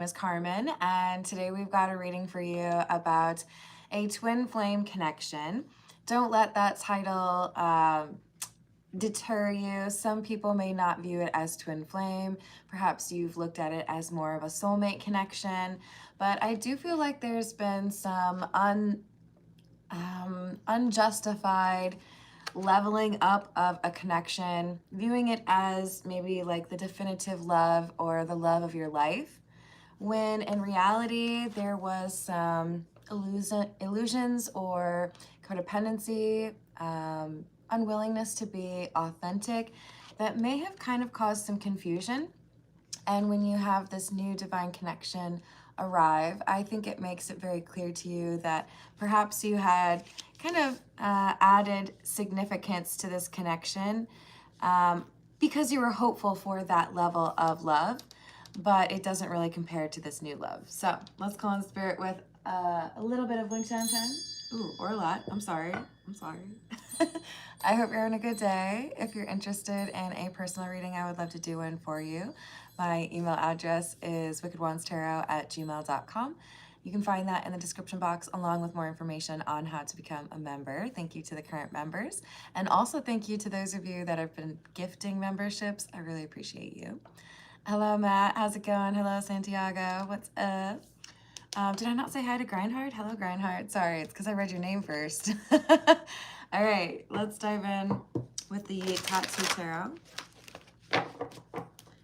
Is Carmen, and today we've got a reading for you about a twin flame connection. Don't let that title deter you. Some people may not view it as twin flame. Perhaps you've looked at it as more of a soulmate connection, but I do feel like there's been some unjustified leveling up of a connection, viewing it as maybe like the definitive love or the love of your life, when in reality there was some illusions or codependency, unwillingness to be authentic that may have kind of caused some confusion. And when you have this new divine connection arrive, I think it makes it very clear to you that perhaps you had kind of added significance to this connection because you were hopeful for that level of love, but it doesn't really compare to this new love. So let's call in spirit with a little bit of Wing Shan Ten. Ooh, or a lot. I'm sorry. I hope you're having a good day. If you're interested in a personal reading, I would love to do one for you. My email address is wickedwandstarot@gmail.com. You can find that in the description box along with more information on how to become a member. Thank you to the current members. And also thank you to those of you that have been gifting memberships. I really appreciate you. Hello, Matt. How's it going? Hello, Santiago. What's up? Did I not say hi to Grindhard? Hello, Grindhard. Sorry, it's because I read your name first. All right, let's dive in with the Tatsu Tarot.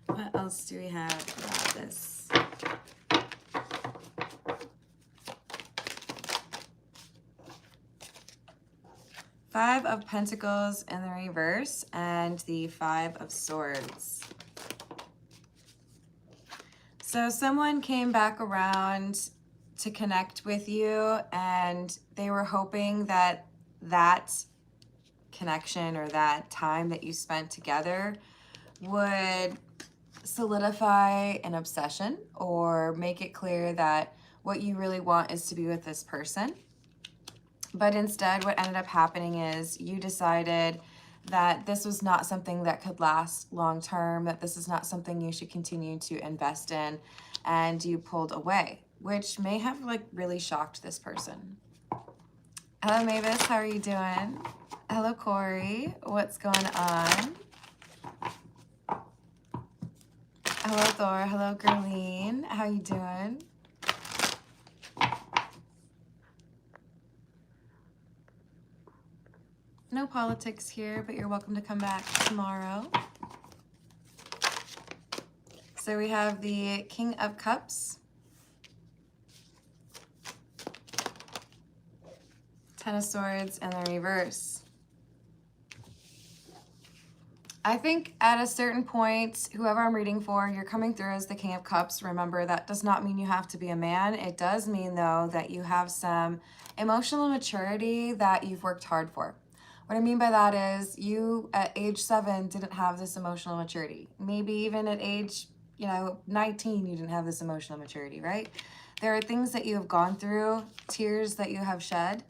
What else do we have about this? Five of Pentacles in the reverse and the Five of Swords. So someone came back around to connect with you, and they were hoping that that connection or that time that you spent together would solidify an obsession or make it clear that what you really want is to be with this person. But instead, what ended up happening is you decided that this was not something that could last long term, that this is not something you should continue to invest in, and you pulled away, which may have like really shocked this person. Hello, Mavis. How are you doing? Hello, Corey. What's going on? Hello, Thor. Hello, Gerline. How you doing? No politics here, but you're welcome to come back tomorrow. So we have the King of Cups, Ten of Swords, and the reverse. I think at a certain point, whoever I'm reading for, you're coming through as the King of Cups. Remember, that does not mean you have to be a man. It does mean, though, that you have some emotional maturity that you've worked hard for. What I mean by that is you at age 7 didn't have this emotional maturity. Maybe even at age 19, you didn't have this emotional maturity, right? There are things that you have gone through, tears that you have shed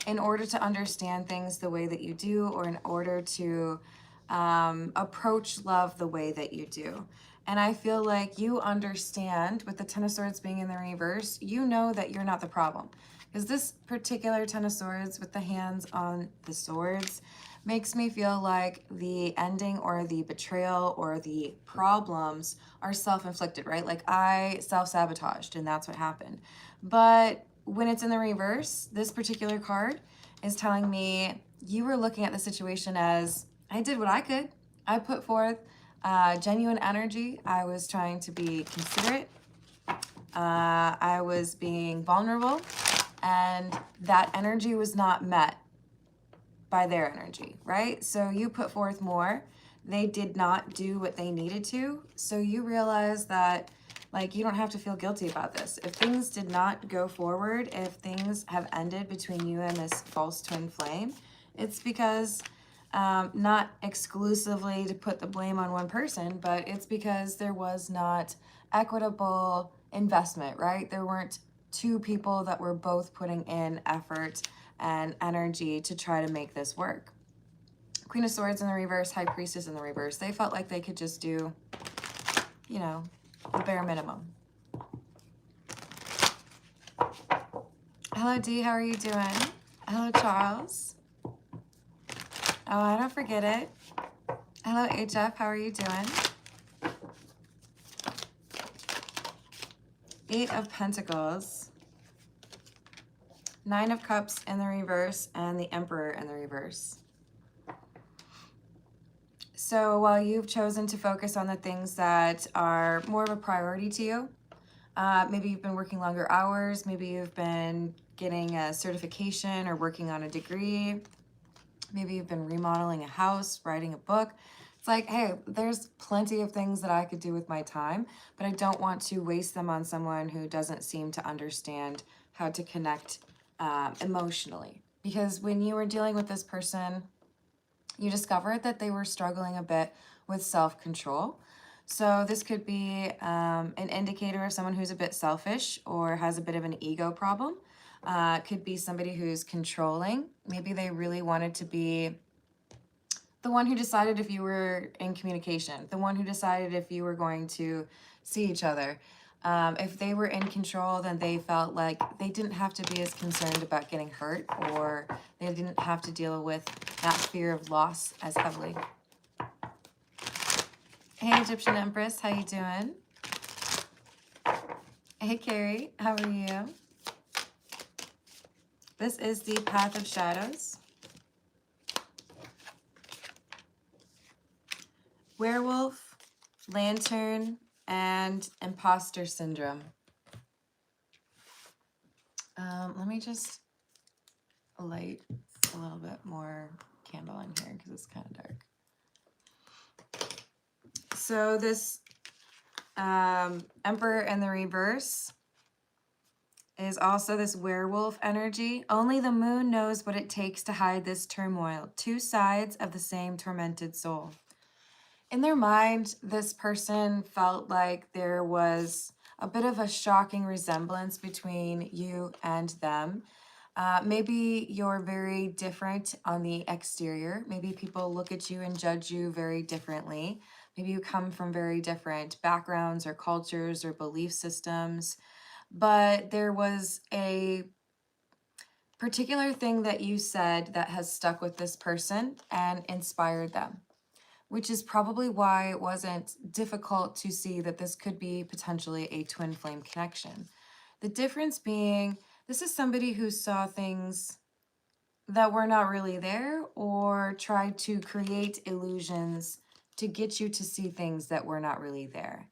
in order to understand things the way that you do, or in order to approach love the way that you do. And I feel like you understand, with the Ten of Swords being in the reverse, you know that you're not the problem. Because this particular Ten of Swords with the hands on the swords makes me feel like the ending or the betrayal or the problems are self-inflicted, right? Like I self-sabotaged and that's what happened. But when it's in the reverse, this particular card is telling me you were looking at the situation as, I did what I could. I put forth genuine energy. I was trying to be considerate. I was being vulnerable. And that energy was not met by their energy, right? So you put forth more. They did not do what they needed to. So you realize that, like, you don't have to feel guilty about this. If things did not go forward, if things have ended between you and this false twin flame, it's because not exclusively to put the blame on one person, but it's because there was not equitable investment, right? There weren't two people that were both putting in effort and energy to try to make this work. Queen of Swords in the reverse, High Priestess in the reverse. They felt like they could just do, the bare minimum. Hello, Dee. How are you doing? Hello, Charles. Oh, I don't forget it. Hello, HF. How are you doing? 8 of Pentacles. 9 of Cups in the reverse and the Emperor in the reverse. So while you've chosen to focus on the things that are more of a priority to you, maybe you've been working longer hours, maybe you've been getting a certification or working on a degree, maybe you've been remodeling a house, writing a book. It's like, hey, there's plenty of things that I could do with my time, but I don't want to waste them on someone who doesn't seem to understand how to connect emotionally. Because when you were dealing with this person, you discovered that they were struggling a bit with self-control. So this could be an indicator of someone who's a bit selfish or has a bit of an ego problem. Could be somebody who's controlling. Maybe they really wanted to be the one who decided if you were in communication, the one who decided if you were going to see each other. If they were in control, then they felt like they didn't have to be as concerned about getting hurt, or they didn't have to deal with that fear of loss as heavily. Hey, Egyptian Empress, how you doing? Hey, Carrie, how are you? This is the Path of Shadows. Werewolf, Lantern, and Imposter Syndrome. Let me just light a little bit more candle in here because it's kind of dark. So this Emperor in the reverse is also this werewolf energy. Only the moon knows what it takes to hide this turmoil. 2 sides of the same tormented soul. In their mind, this person felt like there was a bit of a shocking resemblance between you and them. Maybe you're very different on the exterior. Maybe people look at you and judge you very differently. Maybe you come from very different backgrounds or cultures or belief systems. But there was a particular thing that you said that has stuck with this person and inspired them, which is probably why it wasn't difficult to see that this could be potentially a twin flame connection. The difference being, this is somebody who saw things that were not really there or tried to create illusions to get you to see things that were not really there.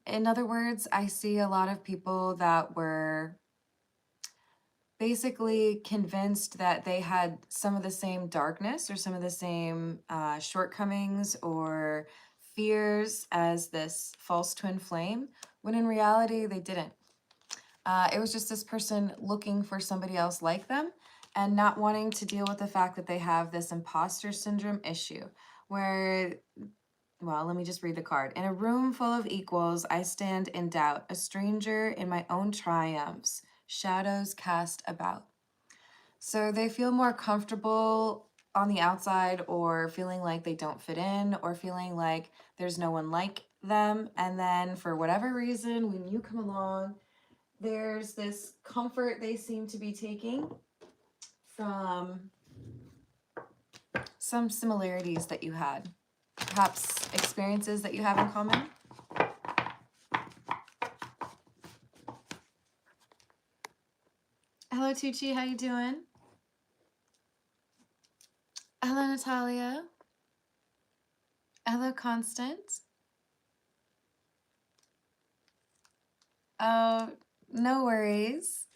In other words, I see a lot of people that were basically convinced that they had some of the same darkness or some of the same shortcomings or fears as this false twin flame, when in reality they didn't. It was just this person looking for somebody else like them and not wanting to deal with the fact that they have this imposter syndrome issue where, well, let me just read the card. In a room full of equals, I stand in doubt, a stranger in my own triumphs, shadows cast about. So they feel more comfortable on the outside, or feeling like they don't fit in, or feeling like there's no one like them. And then for whatever reason, when you come along, there's this comfort they seem to be taking from some similarities that you had, perhaps experiences that you have in common. Hello, Tucci, how you doing? Hello, Natalia. Hello, Constance. Oh, no worries.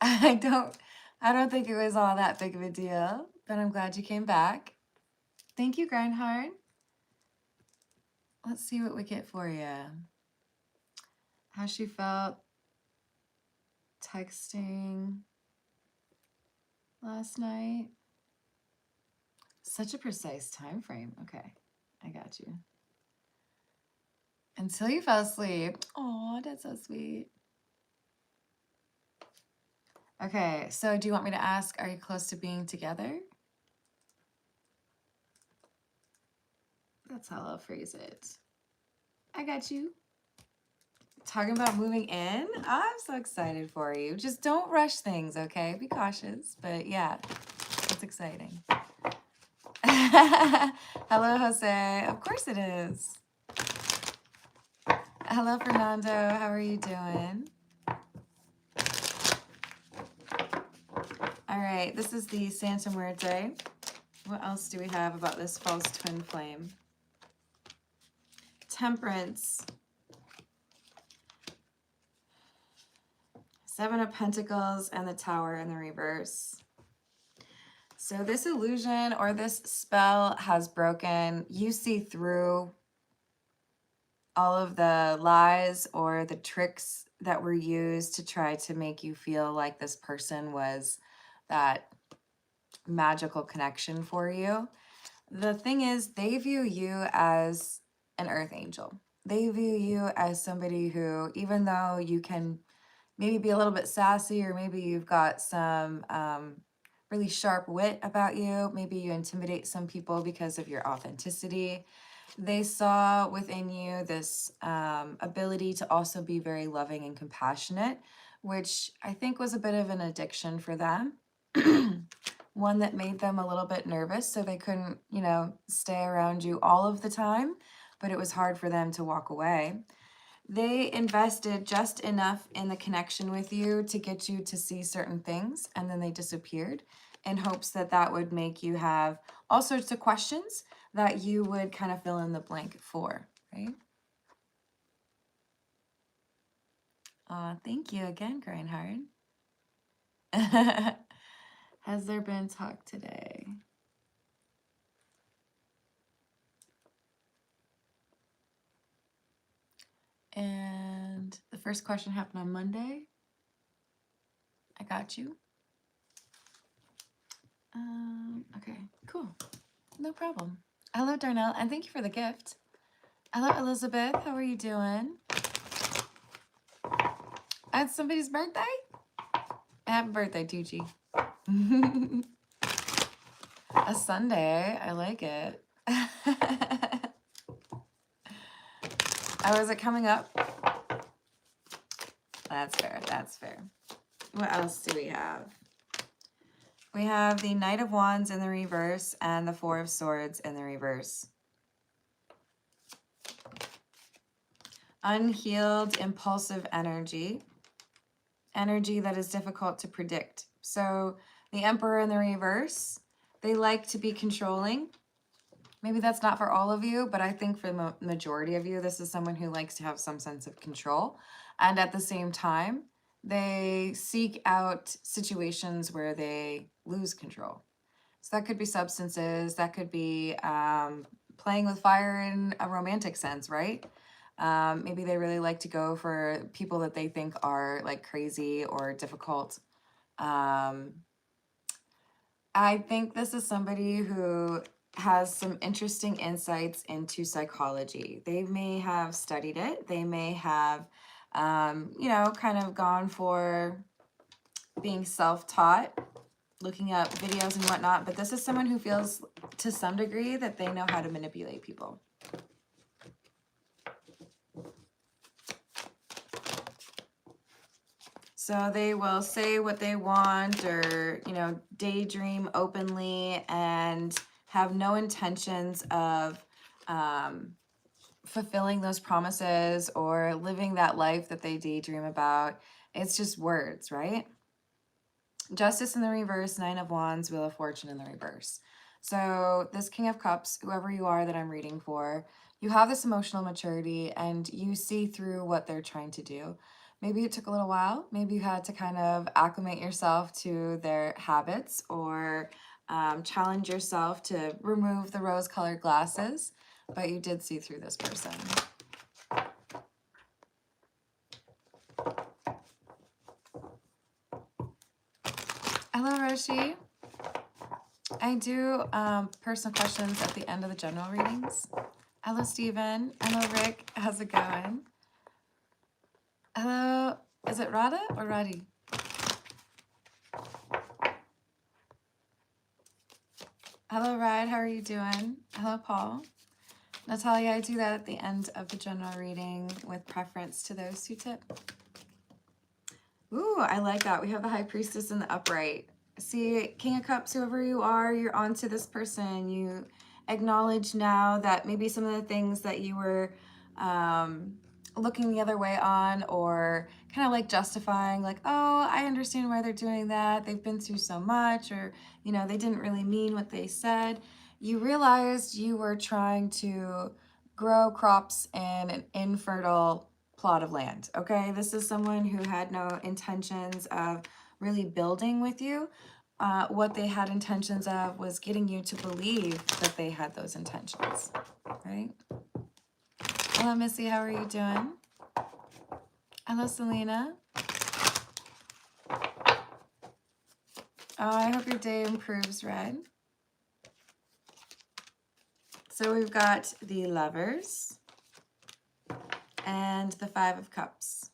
I don't think it was all that big of a deal, but I'm glad you came back. Thank you, Grindhard. Let's see what we get for you. How she felt texting last night. Such a precise time frame. Okay, I got you. Until you fell asleep. Oh, that's so sweet. Okay, so do you want me to ask, are you close to being together? That's how I'll phrase it. I got you. Talking about moving in? I'm so excited for you. Just don't rush things, okay? Be cautious. But yeah, it's exciting. Hello, Jose. Of course it is. Hello, Fernando. How are you doing? All right, this is the Santa Muerte. What else do we have about this false twin flame? Temperance. Seven of Pentacles and the Tower in the reverse. So this illusion or this spell has broken. You see through all of the lies or the tricks that were used to try to make you feel like this person was that magical connection for you. The thing is, they view you as an earth angel. They view you as somebody who, even though you can maybe be a little bit sassy, or maybe you've got some really sharp wit about you, maybe you intimidate some people because of your authenticity, they saw within you this ability to also be very loving and compassionate, which I think was a bit of an addiction for them. One that made them a little bit nervous, so they couldn't, you know, stay around you all of the time, but it was hard for them to walk away. They invested just enough in the connection with you to get you to see certain things, and then they disappeared in hopes that that would make you have all sorts of questions that you would kind of fill in the blank for, right? Thank you again, Grindhard. Has there been talk today? And the first question happened on Monday. I got you. Okay, cool. No problem. Hello, Darnell, and thank you for the gift. Hello, Elizabeth. How are you doing? It's somebody's birthday? Happy birthday, Tucci. A Sunday. I like it. Oh, is it coming up? That's fair. That's fair. What else do we have? We have the Knight of Wands in the reverse and the Four of Swords in the reverse. Unhealed, impulsive energy. Energy that is difficult to predict. So the Emperor in the reverse, they like to be controlling. Maybe that's not for all of you, but I think for the majority of you, this is someone who likes to have some sense of control. And at the same time, they seek out situations where they lose control. So that could be substances, that could be playing with fire in a romantic sense, right? Maybe they really like to go for people that they think are like crazy or difficult. I think this is somebody who has some interesting insights into psychology. They may have studied it. They may have, you know, kind of gone for being self-taught, looking up videos and whatnot. But this is someone who feels to some degree that they know how to manipulate people. So they will say what they want, or, you know, daydream openly and have no intentions of fulfilling those promises or living that life that they daydream about. It's just words, right? Justice in the reverse, Nine of Wands, Wheel of Fortune in the reverse. So this King of Cups, whoever you are that I'm reading for, you have this emotional maturity and you see through what they're trying to do. Maybe it took a little while. Maybe you had to kind of acclimate yourself to their habits, or challenge yourself to remove the rose-colored glasses, but you did see through this person. Hello, Roshi. I do personal questions at the end of the general readings. Hello, Steven. Hello, Rick. How's it going? Hello, is it Radha or Radhi? Hello, Rad. How are you doing? Hello, Paul. Natalia, I do that at the end of the general reading with preference to those who tip. Ooh, I like that. We have the High Priestess in the upright. See, King of Cups, whoever you are, you're onto this person. You acknowledge now that maybe some of the things that you were looking the other way on, or kind of like justifying, like, oh, I understand why they're doing that. They've been through so much, or, you know, they didn't really mean what they said. You realized you were trying to grow crops in an infertile plot of land. Okay, this is someone who had no intentions of really building with you. What they had intentions of was getting you to believe that they had those intentions, right? Hello, Missy, how are you doing? Hello, Selena. Oh, I hope your day improves, Red. So we've got the Lovers and the Five of Cups.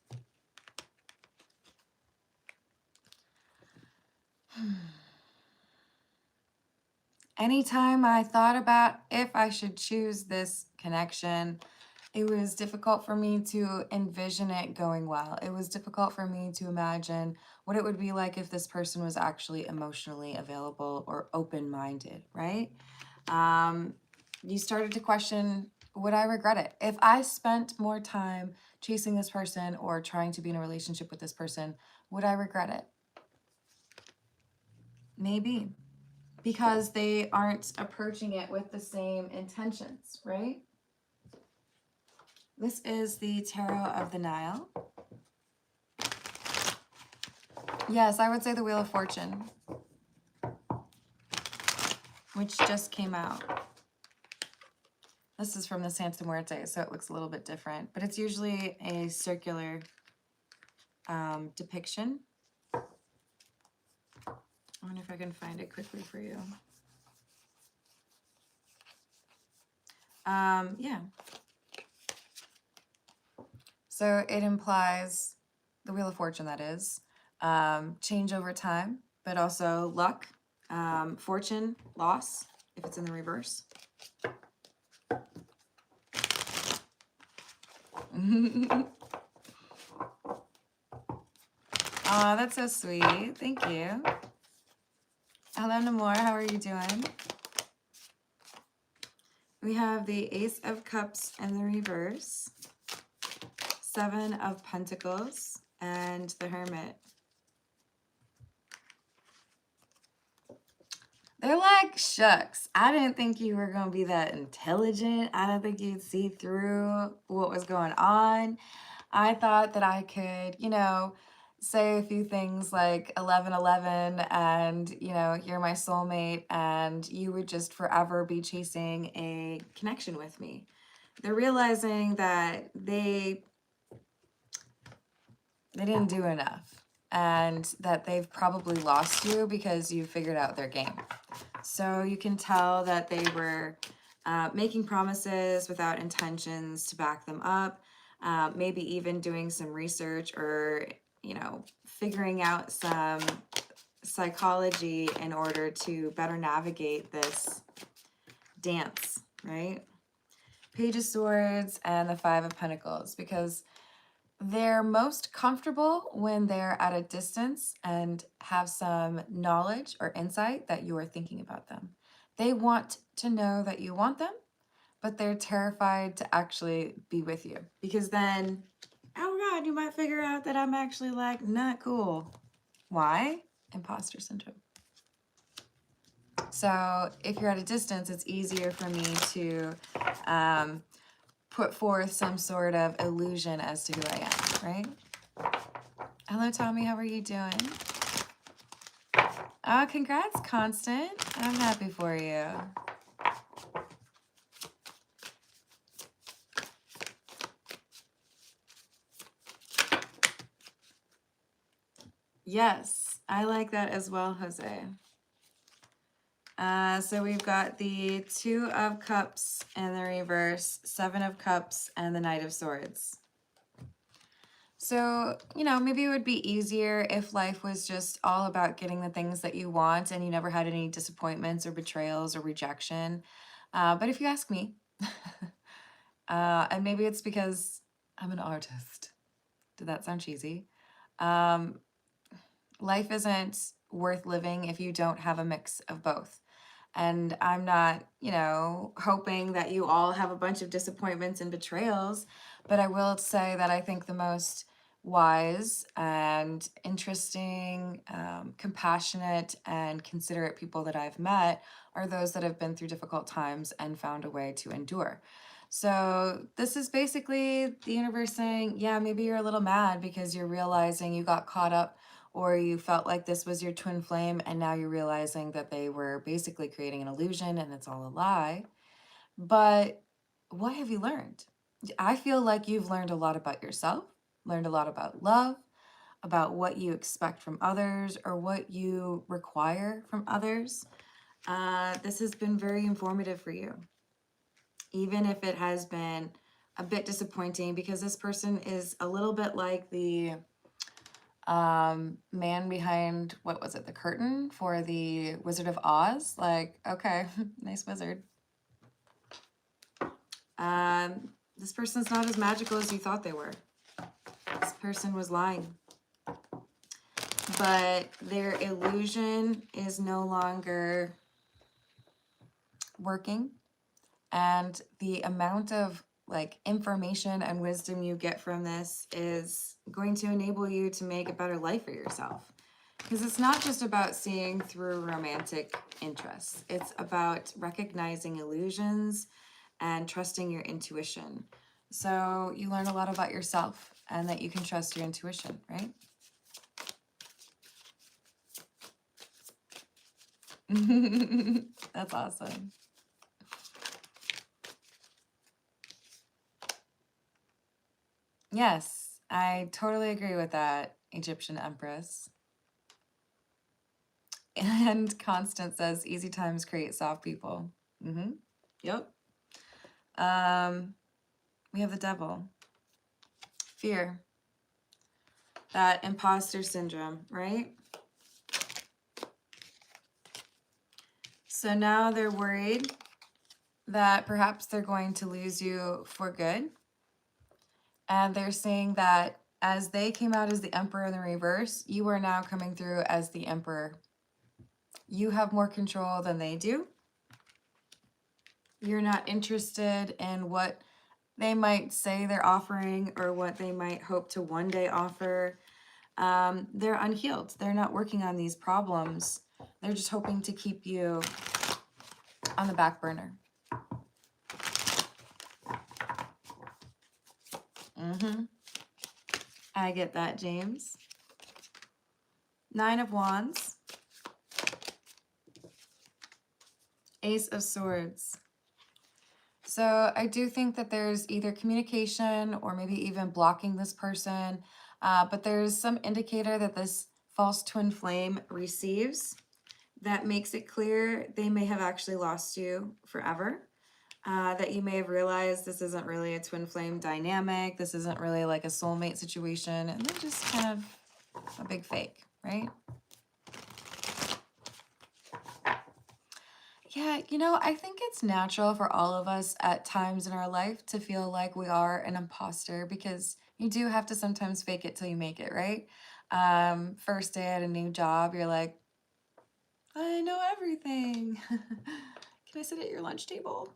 Anytime I thought about if I should choose this connection, it was difficult for me to envision it going well. It was difficult for me to imagine what it would be like if this person was actually emotionally available or open-minded, right? You started to question, would I regret it? If I spent more time chasing this person or trying to be in a relationship with this person, would I regret it? Maybe. Because they aren't approaching it with the same intentions, right? This is the Tarot of the Nile. Yes, I would say the Wheel of Fortune, which just came out. This is from the Santa Muerte, so it looks a little bit different, but it's usually a circular depiction. I wonder if I can find it quickly for you. Yeah. So it implies the Wheel of Fortune, that is, change over time, but also luck, fortune, loss, if it's in the reverse. Oh, that's so sweet. Thank you. Hello, Namor. How are you doing? We have the Ace of Cups in the reverse, Seven of Pentacles, and the Hermit. They're like, shucks, I didn't think you were going to be that intelligent. I didn't think you'd see through what was going on. I thought that I could, you know, say a few things like 1111 and, you know, you're my soulmate and you would just forever be chasing a connection with me. They're realizing that they didn't do enough and that they've probably lost you because you figured out their game. So you can tell that they were making promises without intentions to back them up, maybe even doing some research or, you know, figuring out some psychology in order to better navigate this dance, right? Page of Swords and the Five of Pentacles, because they're most comfortable when they're at a distance and have some knowledge or insight that you are thinking about them. They want to know that you want them, but they're terrified to actually be with you because then, oh God, you might figure out that I'm actually like not cool. Why? Imposter syndrome. So if you're at a distance, it's easier for me to put forth some sort of illusion as to who I am, right? Hello, Tommy. How are you doing? Oh, congrats, Constant. I'm happy for you. Yes, I like that as well, Jose. So we've got the Two of Cups in the reverse, Seven of Cups, and the Knight of Swords. So, you know, maybe it would be easier if life was just all about getting the things that you want and you never had any disappointments or betrayals or rejection. But if you ask me, And maybe it's because I'm an artist. Did that sound cheesy? Um, Life isn't worth living if you don't have a mix of both. And I'm not, hoping that you all have a bunch of disappointments and betrayals, but I will say that I think the most wise and interesting, compassionate, and considerate people that I've met are those that have been through difficult times and found a way to endure. So, this is basically the universe saying, yeah, maybe you're a little mad because you're realizing you got caught up or you felt like this was your twin flame and now you're realizing that they were basically creating an illusion and it's all a lie. But what have you learned? I feel like you've learned a lot about yourself, learned a lot about love, about what you expect from others or what you require from others. This has been very informative for you, even if it has been a bit disappointing because this person is a little bit like the man behind, what was it, the curtain for the Wizard of Oz. Like, okay, nice wizard. This person's not as magical as you thought they were. This person was lying, but their illusion is no longer working, and the amount of like information and wisdom you get from this is going to enable you to make a better life for yourself. Because it's not just about seeing through romantic interests. It's about recognizing illusions and trusting your intuition. So you learn a lot about yourself and that you can trust your intuition, right? That's awesome. Yes, I totally agree with that, Egyptian Empress. And Constance says, easy times create soft people. Yep. We have the devil. Fear. That imposter syndrome, right? So now they're worried that perhaps they're going to lose you for good. And they're saying that as they came out as the Emperor in the reverse, you are now coming through as the Emperor. You have more control than they do. You're not interested in what they might say they're offering or what they might hope to one day offer. They're unhealed. They're not working on these problems. They're just hoping to keep you on the back burner. I get that, James. 9 of Wands. Ace of Swords. So I do think that there's either communication or maybe even blocking this person, but there's some indicator that this false twin flame receives that makes it clear they may have actually lost you forever, that you may have realized this isn't really a twin flame dynamic, this isn't really like a soulmate situation, and they're just kind of a big fake, right? Yeah, I think it's natural for all of us at times in our life to feel like we are an imposter because you do have to sometimes fake it till you make it, right? First day at a new job, you're like, I know everything. Can I sit at your lunch table?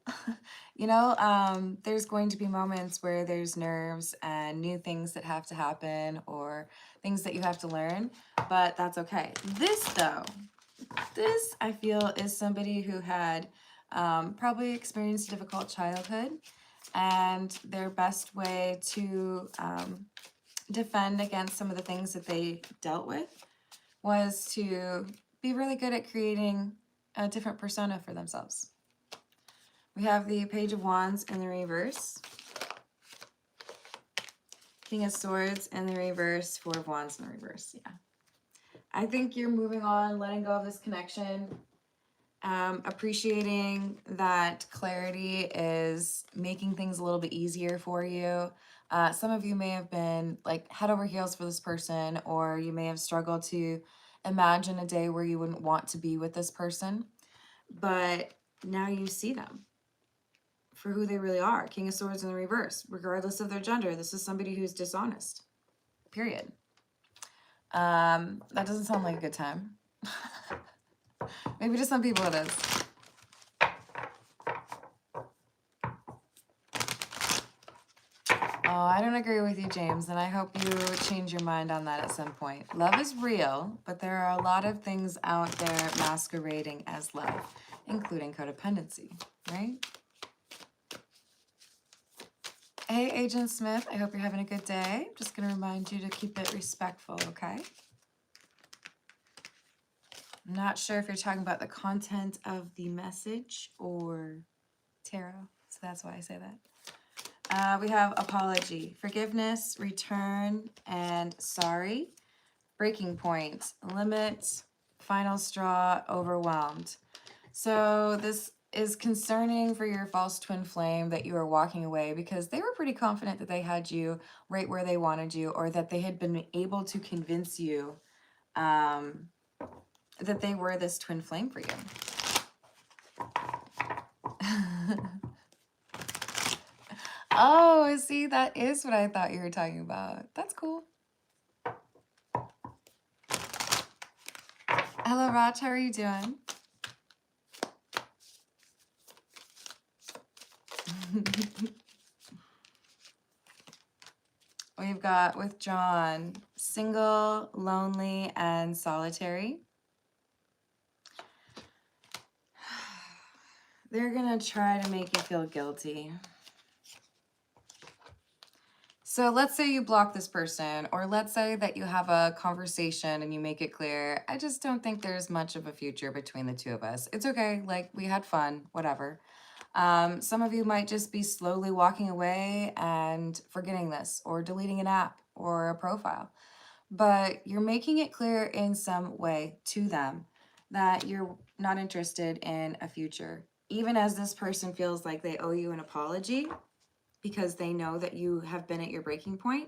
There's going to be moments where there's nerves and new things that have to happen or things that you have to learn, but that's okay. This I feel is somebody who had probably experienced a difficult childhood, and their best way to defend against some of the things that they dealt with was to be really good at creating a different persona for themselves. We have the Page of Wands in the reverse, King of Swords in the reverse, Four of Wands in the reverse. Yeah. I think you're moving on, letting go of this connection, appreciating that clarity is making things a little bit easier for you. Some of you may have been like head over heels for this person, or you may have struggled to imagine a day where you wouldn't want to be with this person, but now you see them for who they really are. King of Swords in the reverse, regardless of their gender. This is somebody who's dishonest, period. That doesn't sound like a good time. Maybe to some people it is. Oh, I don't agree with you, James, and I hope you change your mind on that at some point. Love is real, but there are a lot of things out there masquerading as love, including codependency, right? Hey, Agent Smith, I hope you're having a good day. I'm just going to remind you to keep it respectful, okay? I'm not sure if you're talking about the content of the message or tarot, so that's why I say that. We have apology, forgiveness, return, and sorry. Breaking point, limit, final straw, overwhelmed. So this is concerning for your false twin flame that you are walking away because they were pretty confident that they had you right where they wanted you, or that they had been able to convince you that they were this twin flame for you. Oh, see, that is what I thought you were talking about. That's cool. Hello, Raj. How are you doing? We've got with John, single, lonely, and solitary. They're going to try to make you feel guilty. So let's say you block this person, or let's say that you have a conversation and you make it clear, I just don't think there's much of a future between the two of us. It's okay, like we had fun, whatever. Some of you might just be slowly walking away and forgetting this, or deleting an app or a profile. But you're making it clear in some way to them that you're not interested in a future. Even as this person feels like they owe you an apology, because they know that you have been at your breaking point.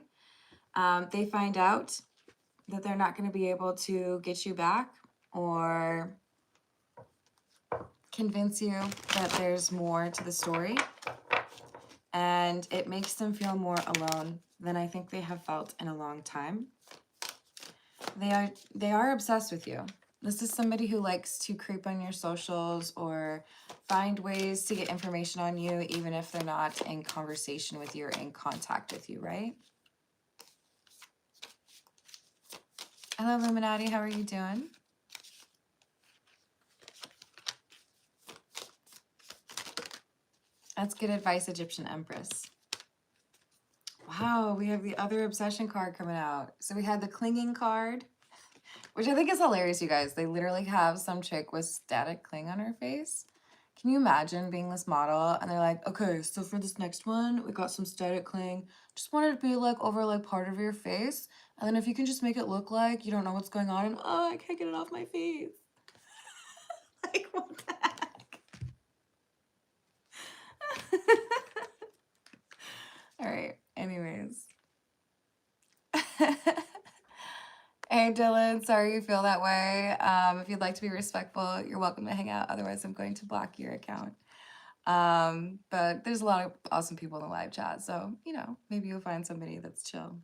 They find out that they're not going to be able to get you back or convince you that there's more to the story. And it makes them feel more alone than I think they have felt in a long time. They are obsessed with you. This is somebody who likes to creep on your socials or find ways to get information on you, even if they're not in conversation with you or in contact with you, right? Hello, Illuminati. How are you doing? That's good advice, Egyptian Empress. Wow, we have the other obsession card coming out. So we had the clinging card, which I think is hilarious, you guys. They literally have some chick with static cling on her face. Can you imagine being this model and they're like, okay, so for this next one, we got some static cling. Just want it to be like over like part of your face. And then if you can just make it look like you don't know what's going on and oh, I can't get it off my face. Like, what the heck? All right, anyways. Hey, Dylan, sorry you feel that way. If you'd like to be respectful, you're welcome to hang out. Otherwise, I'm going to block your account. But there's a lot of awesome people in the live chat. So, you know, maybe you'll find somebody that's chill.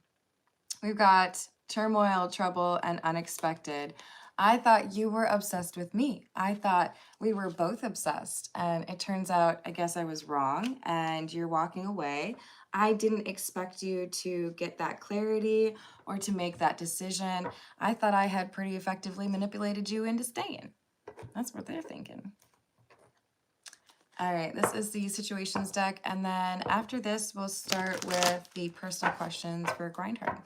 We've got turmoil, trouble, and unexpected. I thought you were obsessed with me. I thought we were both obsessed. And it turns out, I guess I was wrong and you're walking away. I didn't expect you to get that clarity or to make that decision. I thought I had pretty effectively manipulated you into staying. That's what they're thinking. All right, this is the situations deck. And then after this, we'll start with the personal questions for Grindhard.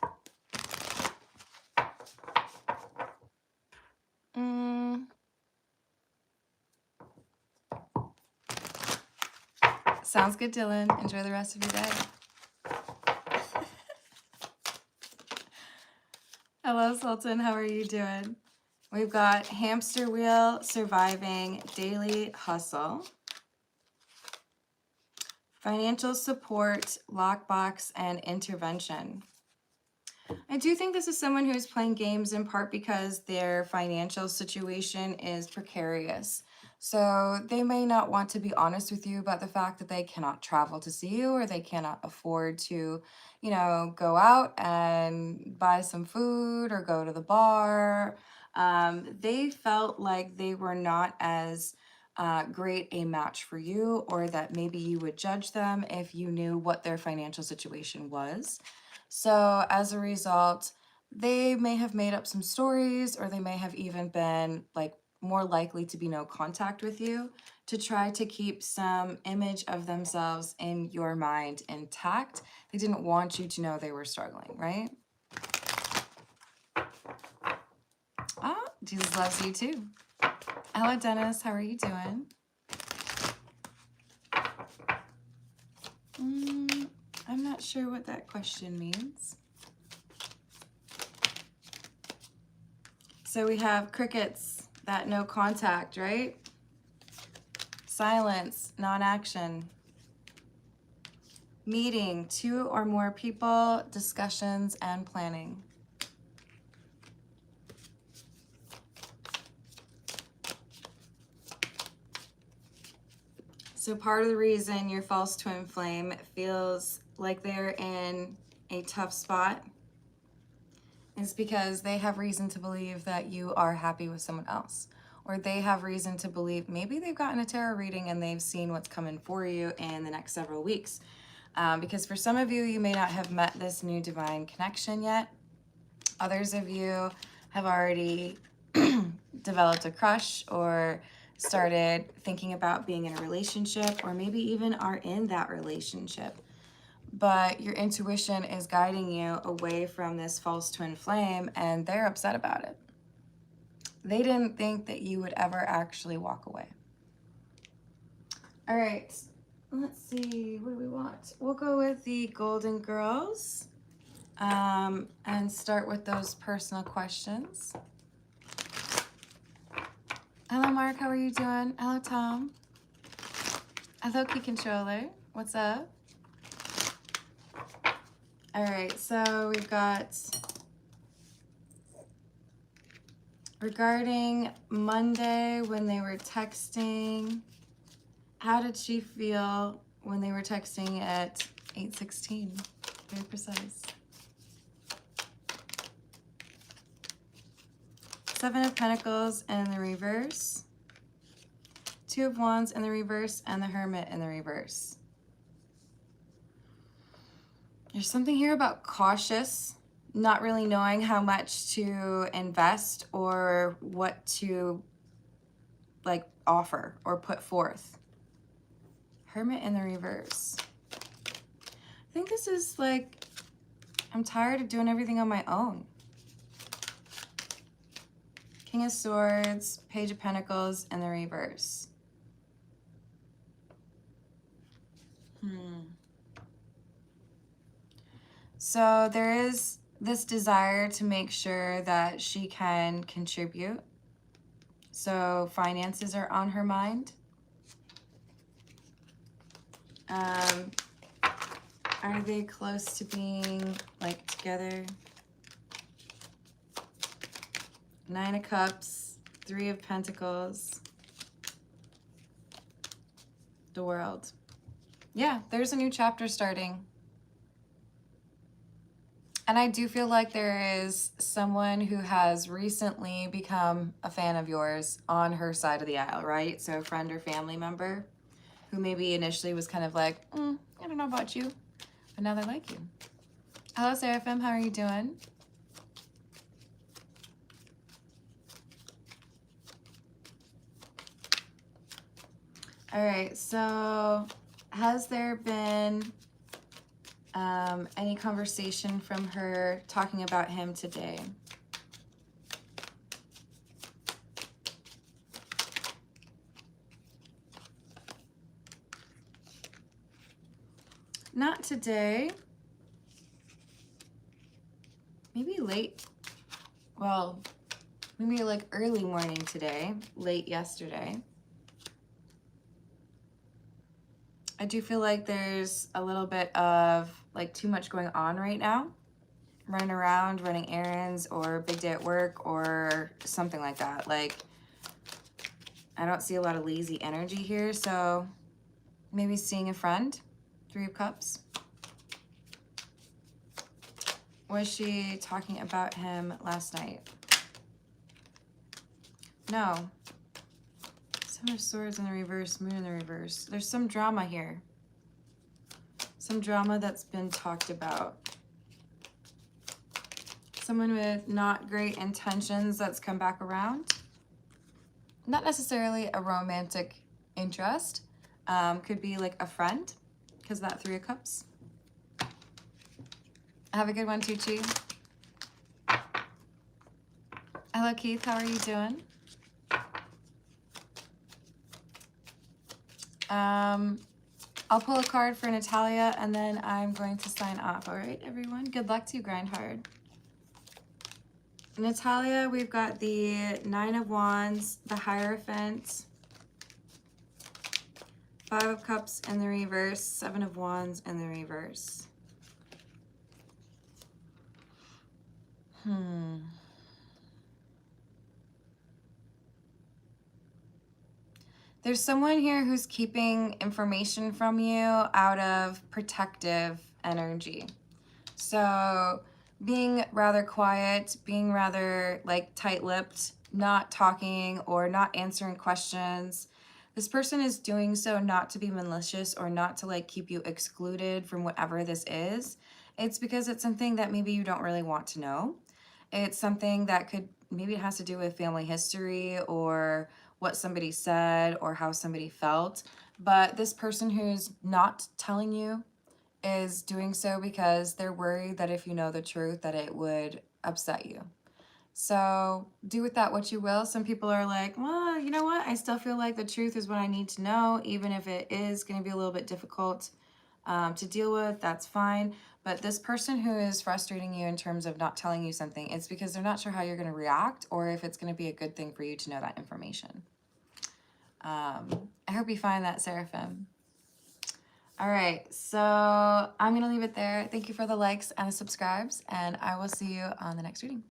Sounds good, Dylan. Enjoy the rest of your day. Hello, Sultan. How are you doing? We've got hamster wheel, surviving, daily hustle, financial support, lockbox, and intervention. I do think this is someone who is playing games in part because their financial situation is precarious. So they may not want to be honest with you about the fact that they cannot travel to see you, or they cannot afford to, go out and buy some food or go to the bar. They felt like they were not as great a match for you, or that maybe you would judge them if you knew what their financial situation was. So as a result, they may have made up some stories, or they may have even been like more likely to be no contact with you to try to keep some image of themselves in your mind intact. They didn't want you to know they were struggling, right? Ah, Jesus loves you too. Hello, Dennis. How are you doing? I'm not sure what that question means. So we have crickets, that no contact, right? Silence, non-action. Meeting, 2 or more people, discussions, and planning. So part of the reason your false twin flame feels like they're in a tough spot is because they have reason to believe that you are happy with someone else. Or they have reason to believe maybe they've gotten a tarot reading and they've seen what's coming for you in the next several weeks. Because for some of you, you may not have met this new divine connection yet. Others of you have already developed a crush or started thinking about being in a relationship, or maybe even are in that relationship. But your intuition is guiding you away from this false twin flame, and they're upset about it. They didn't think that you would ever actually walk away. All right, let's see, what do we want? We'll go with the Golden Girls and start with those personal questions. Hello, Mark. How are you doing? Hello, Tom. Hello, Key Controller. What's up? All right, so we've got regarding Monday when they were texting, how did she feel when they were texting at 8:16? Very precise. 7 of Pentacles in the reverse, 2 of Wands in the reverse, and the Hermit in the reverse. There's something here about cautious, not really knowing how much to invest or what to like offer or put forth. Hermit in the reverse. I think this is like, I'm tired of doing everything on my own. King of Swords, Page of Pentacles in the reverse. So there is this desire to make sure that she can contribute. So finances are on her mind. Are they close to being like together? 9 of Cups, 3 of Pentacles, the World. Yeah, there's a new chapter starting. And I do feel like there is someone who has recently become a fan of yours on her side of the aisle, right? So a friend or family member who maybe initially was kind of like, I don't know about you, but now they like you. Hello, Seraphim, how are you doing? All right, so has there been any conversation from her talking about him today? Not today. Maybe late. Well, maybe like early morning today, late yesterday. I do feel like there's a little bit of like too much going on right now. Running around, running errands, or big day at work, or something like that. Like, I don't see a lot of lazy energy here, so maybe seeing a friend. 3 of Cups. Was she talking about him last night? No. 7 of Swords in the reverse, Moon in the reverse. There's some drama here. Some drama that's been talked about. Someone with not great intentions that's come back around. Not necessarily a romantic interest. Could be like a friend, because that 3 of Cups. Have a good one, Tucci. Hello, Keith. How are you doing? I'll pull a card for Natalia, and then I'm going to sign off. All right, everyone? Good luck to you, grind hard. Natalia, we've got the 9 of Wands, the Hierophant, 5 of Cups in the reverse, 7 of Wands in the reverse. There's someone here who's keeping information from you out of protective energy. So being rather quiet, being rather like tight-lipped, not talking or not answering questions. This person is doing so not to be malicious or not to like keep you excluded from whatever this is. It's because it's something that maybe you don't really want to know. It's something that could, maybe it has to do with family history or what somebody said or how somebody felt. But this person who's not telling you is doing so because they're worried that if you know the truth that it would upset you. So do with that what you will. Some people are like, well, you know what? I still feel like the truth is what I need to know, even if it is going to be a little bit difficult to deal with, that's fine. But this person who is frustrating you in terms of not telling you something, it's because they're not sure how you're going to react or if it's going to be a good thing for you to know that information. I hope you find that, Seraphim. All right, so I'm going to leave it there. Thank you for the likes and the subscribes, and I will see you on the next reading.